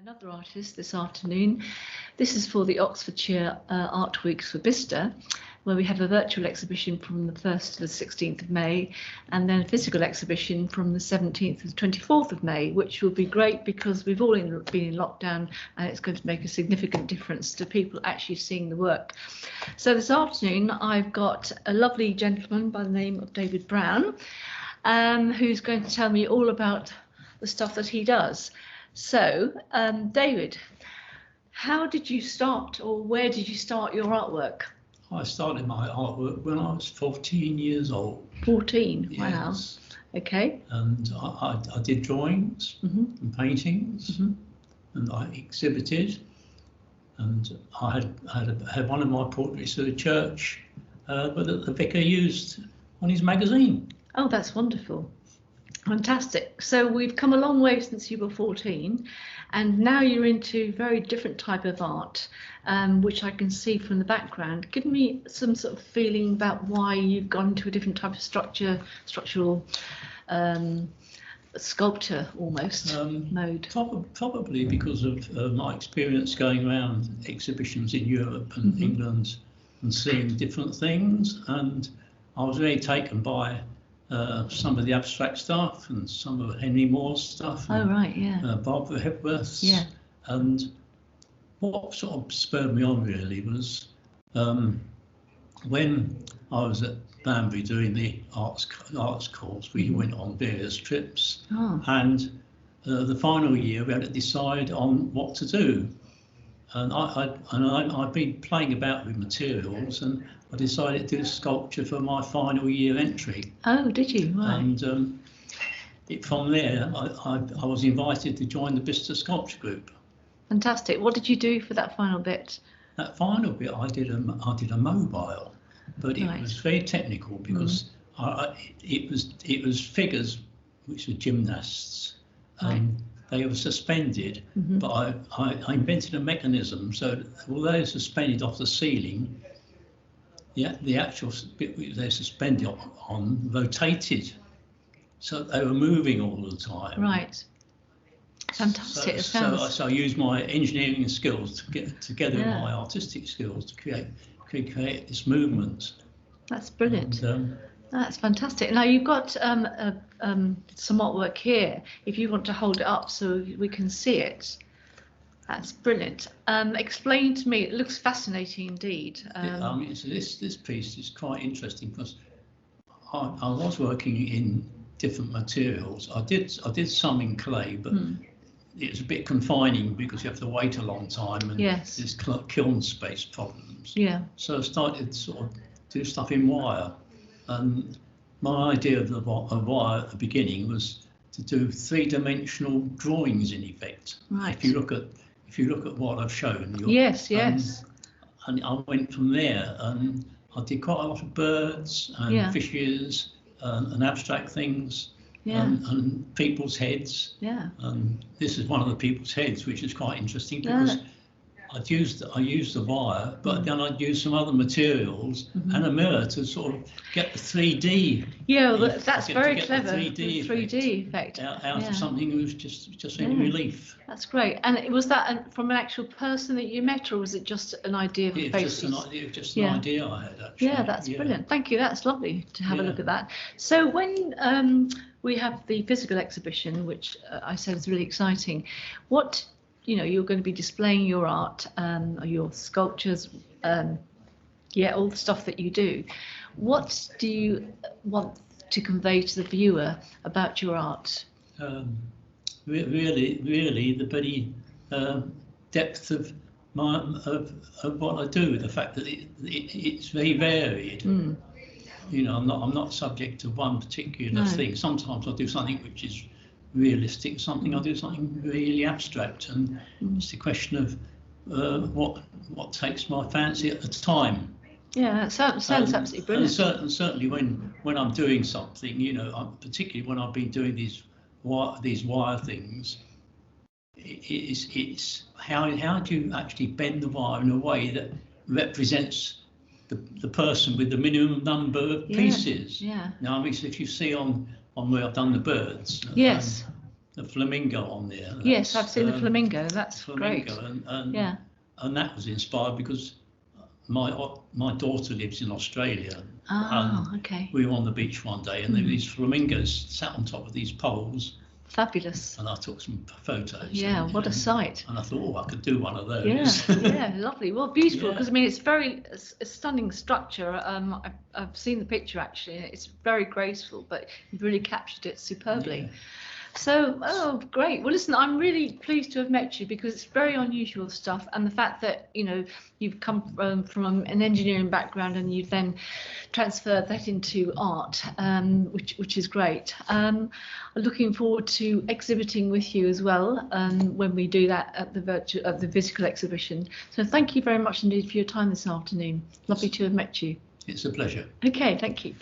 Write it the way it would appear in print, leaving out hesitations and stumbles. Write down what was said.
Another artist this afternoon. This is for the Oxfordshire Artweeks for Bicester, where we have a virtual exhibition from the 1st to the 16th of May, and then a physical exhibition from the 17th to the 24th of May, which will be great because we've all been in lockdown, and it's going to make a significant difference to people actually seeing the work. So this afternoon I've got a lovely gentleman by the name of David Brown, who's going to tell me all about the stuff that he does. So, David, how did you start, or where did you start your artwork? I started my artwork when I was 14 years old. 14? Yes. Wow. Okay. And I did drawings and paintings, and I exhibited. And I had one of my portraits at a church, but the vicar used on his magazine. Oh, that's wonderful. Fantastic. So we've come a long way since you were 14, and now you're into very different type of art, which I can see from the background. Give me some sort of feeling about why you've gone into a different type of structural sculptor almost mode. Probably because of my experience going around exhibitions in Europe and England and seeing different things, and I was very taken by some of the abstract stuff and some of Henry Moore's stuff. Oh, right, yeah. Barbara Hepworth's. Yeah. And what sort of spurred me on really was when I was at Banbury doing the arts course, we went on various trips, and the final year we had to decide on what to do. And I'd been playing about with materials, and I decided to do a sculpture for my final year entry. Oh, did you? Right. And from there, I was invited to join the Bicester Sculpture Group. Fantastic. What did you do for that final bit? That final bit, I did a mobile, but it was very technical because it was figures which were gymnasts. They were suspended, but I invented a mechanism so that although they were suspended off the ceiling, the actual bit which they suspended on rotated, so they were moving all the time. Right. Fantastic. So I used my engineering skills to get together with my artistic skills to create this movement. That's brilliant. And, that's fantastic. Now you've got some artwork here. If you want to hold it up so we can see it, that's brilliant. Explain to me. It looks fascinating indeed. So this piece is quite interesting because I was working in different materials. I did some in clay, but it was a bit confining because you have to wait a long time and there's kiln space problems. Yeah. So I started to sort of do stuff in wire. And my idea of wire at the beginning was to do three-dimensional drawings in effect. Right. If you look at what I've shown you. Yes. And I went from there, and I did quite a lot of birds and fishes and abstract things and people's heads. Yeah. And this is one of the people's heads, which is quite interesting because I used the wire, but then I'd use some other materials and a mirror to sort of get the 3D. Yeah, well, that's very clever. The 3D effect out of something that was just in relief. That's great. And was that from an actual person that you met, or was it just an idea of faces? It was just an idea I had actually. Yeah, that's brilliant. Thank you. That's lovely to have a look at that. So when we have the physical exhibition, which I said is really exciting, what? You're going to be displaying your art, your sculptures, all the stuff that you do. What do you want to convey to the viewer about your art? Really, the very depth of what I do. The fact that it's very varied. I'm not subject to one particular thing. Sometimes I do something which is realistic, I do something really abstract, and it's the question of what takes my fancy at the time. Yeah, sounds absolutely brilliant. And certainly when I'm doing something, particularly when I've been doing these wire things, it's how do you actually bend the wire in a way that represents the person with the minimum number of pieces. Yeah. Now, if you see on where I've done the birds. Yes. the flamingo on there. Yes, I've seen the flamingo. That's great. And that was inspired because my daughter lives in Australia. Okay. We were on the beach one day, and there were these flamingos sat on top of these poles. Fabulous. And I took some photos. Yeah, what a sight. And I thought, oh, I could do one of those. Yeah, lovely. Well, beautiful, because I mean, it's a stunning structure. I've seen the picture actually. It's very graceful, but you've really captured it superbly. Yeah. So, oh, great. Well, listen, I'm really pleased to have met you because it's very unusual stuff. And the fact that, you know, you've come from an engineering background and you've then transferred that into art, which is great. Looking forward to exhibiting with you as well when we do that at the physical exhibition. So thank you very much indeed for your time this afternoon. Lovely to have met you. It's a pleasure. Okay, thank you.